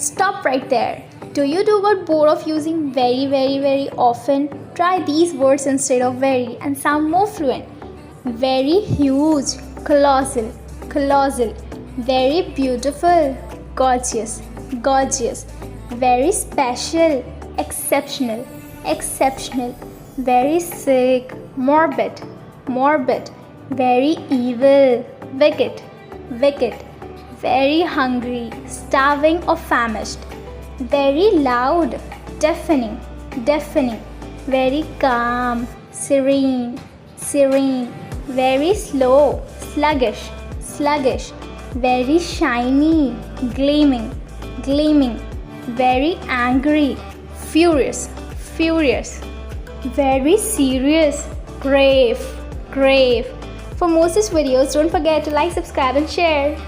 Stop right there. Do you got bored of using very often? Try these words instead of very and sound more fluent. Very huge, colossal, colossal. Very beautiful, gorgeous, gorgeous. Very special, exceptional, exceptional. Very sick, morbid, morbid. Very evil, wicked, wicked. Very hungry, starving or famished. Very loud, deafening, deafening. Very calm, serene, serene. Very slow, sluggish, sluggish. Very shiny, gleaming, gleaming. Very angry, furious, furious. Very serious, grave, grave. For more such videos, don't forget to like, subscribe and share.